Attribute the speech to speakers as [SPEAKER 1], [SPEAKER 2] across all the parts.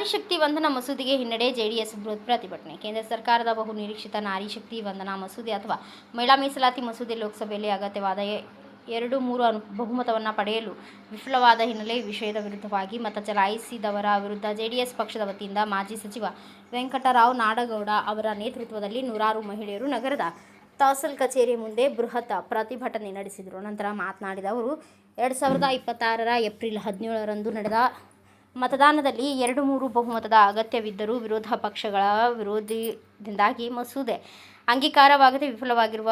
[SPEAKER 1] ನಾರಿ ಶಕ್ತಿ ವಂದನಾ ಮಸೂದೆಗೆ ಹಿನ್ನಡೆ ಜೆಡಿಎಸ್ ಬೃಹತ್ ಪ್ರತಿಭಟನೆ. ಕೇಂದ್ರ ಸರ್ಕಾರದ ಬಹು ನಿರೀಕ್ಷಿತ ನಾರಿ ಶಕ್ತಿ ವಂದನಾ ಮಸೂದೆ ಅಥವಾ ಮಹಿಳಾ ಮೀಸಲಾತಿ ಮಸೂದೆ ಲೋಕಸಭೆಯಲ್ಲಿ ಅಗತ್ಯವಾದ 2/3 ಬಹುಮತವನ್ನು ಪಡೆಯಲು ವಿಫಲವಾದ ಹಿನ್ನೆಲೆ ವಿಷಯದ ವಿರುದ್ಧವಾಗಿ ಮತ ಚಲಾಯಿಸಿದವರ ವಿರುದ್ಧ ಜೆಡಿಎಸ್ ಪಕ್ಷದ ವತಿಯಿಂದ ಮಾಜಿ ಸಚಿವ ವೆಂಕಟರಾವ್ ನಾಡಗೌಡ ಅವರ ನೇತೃತ್ವದಲ್ಲಿ ನೂರಾರು ಮಹಿಳೆಯರು ನಗರದ ತಹಸೀಲ್ ಕಚೇರಿ ಮುಂದೆ ಬೃಹತ್ ಪ್ರತಿಭಟನೆ ನಡೆಸಿದರು. ನಂತರ ಮಾತನಾಡಿದ ಅವರು 2026 ಏಪ್ರಿಲ್ 17ರಂದು ನಡೆದ ಮತದಾನದಲ್ಲಿ 2/3 ಬಹುಮತದ ಅಗತ್ಯವಿದ್ದರೂ ವಿರೋಧ ಪಕ್ಷಗಳ ವಿರೋಧದಿಂದಾಗಿ ಮಸೂದೆ ಅಂಗೀಕಾರವಾಗದೆ ವಿಫಲವಾಗಿರುವ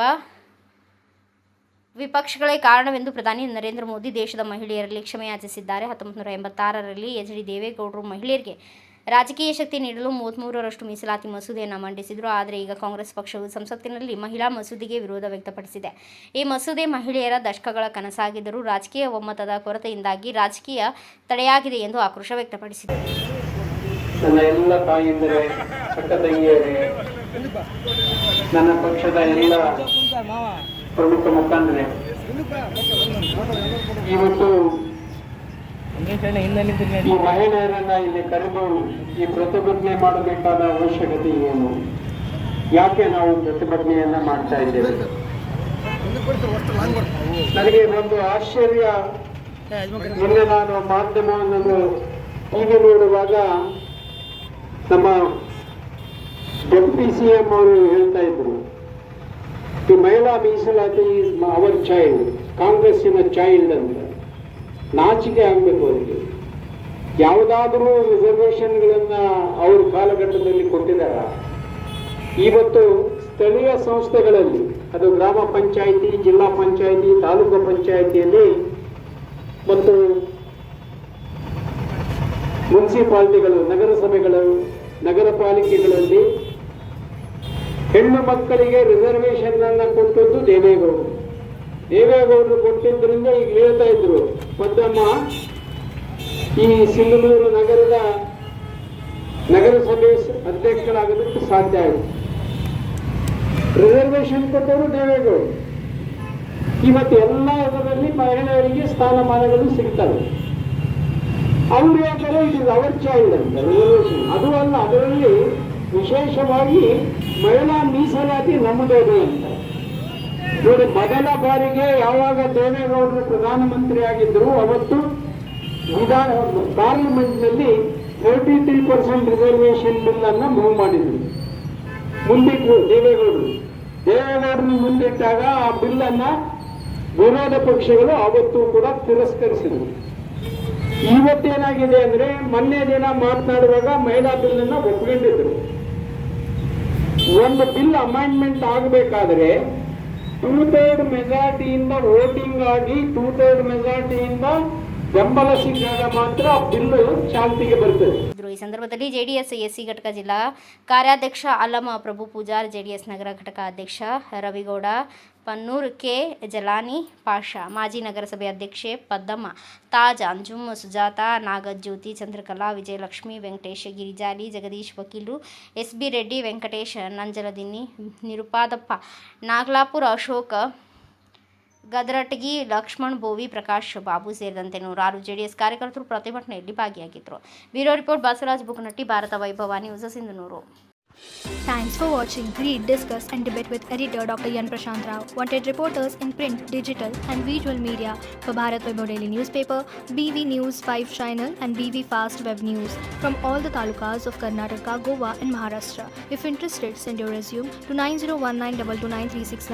[SPEAKER 1] ವಿಪಕ್ಷಗಳೇ ಕಾರಣವೆಂದು ಪ್ರಧಾನಿ ನರೇಂದ್ರ ಮೋದಿ ದೇಶದ ಮಹಿಳೆಯರಲ್ಲಿ ಕ್ಷಮೆಯಾಚಿಸಿದ್ದಾರೆ. 1986ರಲ್ಲಿ ಎಚ್.ಡಿ. ದೇವೇಗೌಡರು ಮಹಿಳೆಯರಿಗೆ ರಾಜಕೀಯ ಶಕ್ತಿ ನೀಡಲು 33ರಷ್ಟು ಮೀಸಲಾತಿ ಮಸೂದೆಯನ್ನು ಮಂಡಿಸಿದರು. ಆದರೆ ಈಗ ಕಾಂಗ್ರೆಸ್ ಪಕ್ಷವು ಸಂಸತ್ತಿನಲ್ಲಿ ಮಹಿಳಾ ಮಸೂದೆಗೆ ವಿರೋಧ ವ್ಯಕ್ತಪಡಿಸಿದೆ. ಈ ಮಸೂದೆ ಮಹಿಳೆಯರ ದಶಕಗಳ ಕನಸಾಗಿದ್ದರೂ ರಾಜಕೀಯ ಒಮ್ಮತದ ಕೊರತೆಯಿಂದಾಗಿ ರಾಜಕೀಯ ತಡೆಯಾಗಿದೆ ಎಂದು ಆಕ್ರೋಶ ವ್ಯಕ್ತಪಡಿಸಿದರು.
[SPEAKER 2] ನನ್ನ ಎಲ್ಲ ತಾಯಿಯಂದರೆ, ಅಕ್ಕ ತಂಗಿಯರೇ, ನನ್ನ ಪಕ್ಷದ ಎಲ್ಲ ಪ್ರಮುಖ ಮುಖಂಡರೇ, ಇವತ್ತು ಈ ಮಹಿಳೆಯರನ್ನ ಇಲ್ಲಿ ಕರೆದು ಈ ಪ್ರತಿಭಟನೆ ಮಾಡಬೇಕಾದ ಅವಶ್ಯಕತೆ ಏನು, ಯಾಕೆ ನಾವು ಪ್ರತಿಭಟನೆಯನ್ನ ಮಾಡ್ತಾ ಇದ್ದೇವೆ? ನನಗೆ ಒಂದು ಆಶ್ಚರ್ಯ. ನಿನ್ನೆ ನಾನು ಮಾಧ್ಯಮವನ್ನು ಟಿವಿ ನೋಡುವಾಗ ನಮ್ಮ ಡೆಪ್ಯೂಟಿ CM ಅವರು ಹೇಳ್ತಾ ಇದ್ರು, ಈ ಮಹಿಳಾ ಮೀಸಲಾತಿ ಈಸ್ ಅವರ್ ಚೈಲ್ಡ್, ಕಾಂಗ್ರೆಸ್ಸಿನ ಚೈಲ್ಡ್ ಅಂತ. ನಾಚಿಕೆ ಆಗಬೇಕು ಅವರಿಗೆ. ಯಾವುದಾದ್ರೂ ರಿಸರ್ವೇಷನ್ಗಳನ್ನ ಅವ್ರ ಕಾಲಘಟ್ಟದಲ್ಲಿ ಕೊಟ್ಟಿದ್ದಾರ? ಇವತ್ತು ಸ್ಥಳೀಯ ಸಂಸ್ಥೆಗಳಲ್ಲಿ, ಅದು ಗ್ರಾಮ ಪಂಚಾಯಿತಿ, ಜಿಲ್ಲಾ ಪಂಚಾಯಿತಿ, ತಾಲೂಕು ಪಂಚಾಯಿತಿಯಲ್ಲಿ ಮತ್ತು ಮುನ್ಸಿಪಾಲಿಟಿಗಳು, ನಗರಸಭೆಗಳು, ನಗರ ಪಾಲಿಕೆಗಳಲ್ಲಿ ಹೆಣ್ಣು ಮಕ್ಕಳಿಗೆ ರಿಸರ್ವೇಷನ್ ಅನ್ನ ಕೊಟ್ಟದ್ದು ದೇವೇಗೌಡರು ಕೊಟ್ಟಿದ್ದರಿಂದ ಈಗ ಹೇಳ್ತಾ ಇದ್ರು, ಪದ್ದಮ್ಮ ಈ ಸಿಂಧನೂರು ನಗರದ ನಗರಸಭೆ ಅಧ್ಯಕ್ಷರಾಗೋದಕ್ಕೆ ಸಾಧ್ಯ ಆಯಿತು. ರಿಸರ್ವೇಷನ್ ಕೊಟ್ಟವರು ದೇವೇಗೌಡರು. ಇವತ್ತು ಎಲ್ಲ ಇದರಲ್ಲಿ ಮಹಿಳೆಯರಿಗೆ ಸ್ಥಾನಮಾನಗಳು ಸಿಗ್ತವೆ. ಅವರು ಯಾಕಂದ್ರೆ ಇಟ್ ಇಸ್ ಅವರ್ ಚೈಲ್ಡ್ ಅಂತ ರಿಸರ್ವೇಷನ್. ಅದು ಅಲ್ಲ, ಅದರಲ್ಲಿ ವಿಶೇಷವಾಗಿ ಮಹಿಳಾ ಮೀಸಲಾತಿ ನಮ್ಮದೇನು ಅಂತ ನೋಡಿ. ಮೊದಲ ಬಾರಿಗೆ ಯಾವಾಗ ದೇವೇಗೌಡರು ಪ್ರಧಾನಮಂತ್ರಿ ಆಗಿದ್ದರು, ಅವತ್ತು ಪಾರ್ಲಿಮೆಂಟ್ನಲ್ಲಿ 33% ರಿಸರ್ವೇಷನ್ ಬಿಲ್ ಅನ್ನ ಮೂವ್ ಮಾಡಿದ್ರು, ಮುಂದಿಟ್ಟರು ದೇವೇಗೌಡರನ್ನು ಮುಂದಿಟ್ಟಾಗ ಆ ಬಿಲ್ ಅನ್ನ ವಿರೋಧ ಪಕ್ಷಗಳು ಅವತ್ತು ಕೂಡ ತಿರಸ್ಕರಿಸಿದರು. ಇವತ್ತೇನಾಗಿದೆ ಅಂದ್ರೆ, ಮೊನ್ನೆ ದಿನ ಮಾತನಾಡುವಾಗ ಮಹಿಳಾ ಬಿಲ್ ಅನ್ನ ಒಪ್ಕೊಂಡಿದ್ರು. ಒಂದು ಬಿಲ್ ಅಮೆಂಡ್ಮೆಂಟ್ ಆಗಬೇಕಾದ್ರೆ 2/3 ಮೆಜಾರಿಟಿಯಿಂದ ವೋಟಿಂಗ್ ಆಗಿ 2/3 ಮೆಜಾರಿಟಿಯಿಂದ ಬೆಂಬಲ ಸಿಕ್ಕಾಗ ಮಾತ್ರ ಬಿಲ್ಲು ಚಾಲ್ತಿಗೆ ಬರ್ತದೆ.
[SPEAKER 1] ಈ ಸಂದರ್ಭದಲ್ಲಿ ಜೆಡಿಎಸ್ ಎಸ್ಸಿ ಘಟಕ ಜಿಲ್ಲಾ ಕಾರ್ಯಾಧ್ಯಕ್ಷ ಅಲ್ಲಮ ಪ್ರಭು ಪೂಜಾರ್, ಜೆಡಿಎಸ್ ನಗರ ಘಟಕ ಅಧ್ಯಕ್ಷ ರವಿಗೌಡ ಪನ್ನೂರ್, ಕೆ ಜಲಾನಿ ಪಾಷಾ, ಮಾಜಿ ನಗರಸಭೆ ಅಧ್ಯಕ್ಷೆ ಪದ್ದಮ್ಮ, ತಾಜ್, ಅಂಜುಮ್, ಸುಜಾತ, ನಾಗಜ್ಯೋತಿ, ಚಂದ್ರಕಲಾ, ವಿಜಯಲಕ್ಷ್ಮಿ, ವೆಂಕಟೇಶ್, ಗಿರಿಜಾಲಿ, ಜಗದೀಶ್ ವಕೀಲು, SB ರೆಡ್ಡಿ, ವೆಂಕಟೇಶ್, ನಂಜಲದಿನ್ನಿ, ನಿರುಪಾದಪ್ಪ, ನಾಗಲಾಪುರ ಅಶೋಕ್, ಗದರಟಗಿ, ಲಕ್ಷ್ಮಣ್, ಬೋವಿ, ಪ್ರಕಾಶ್ ಬಾಬು ಸೇರಿದಂತೆ ನೂರಾರು ಜೆಡಿಎಸ್ ಕಾರ್ಯಕರ್ತರು ಪ್ರತಿಭಟನೆಯಲ್ಲಿ ಭಾಗಿಯಾಗಿದ್ದರು. ಬ್ಯೂರೋ ರಿಪೋರ್ಟ್ ಬಸವರಾಜ್ ಬುಕನಟ್ಟಿ, ಭಾರತ ವೈಭವ news, Sindhanur.
[SPEAKER 3] Thanks for watching. Read, discuss and debate with editor Dr. Yan Prashant Rao. Wanted reporters in print, digital and visual media for Bharat Vaibhav Daily Newspaper, BV News 5 Channel and BV Fast Web News from all the talukas of Karnataka, Goa and Maharashtra. If interested, send your resume to 9019229369.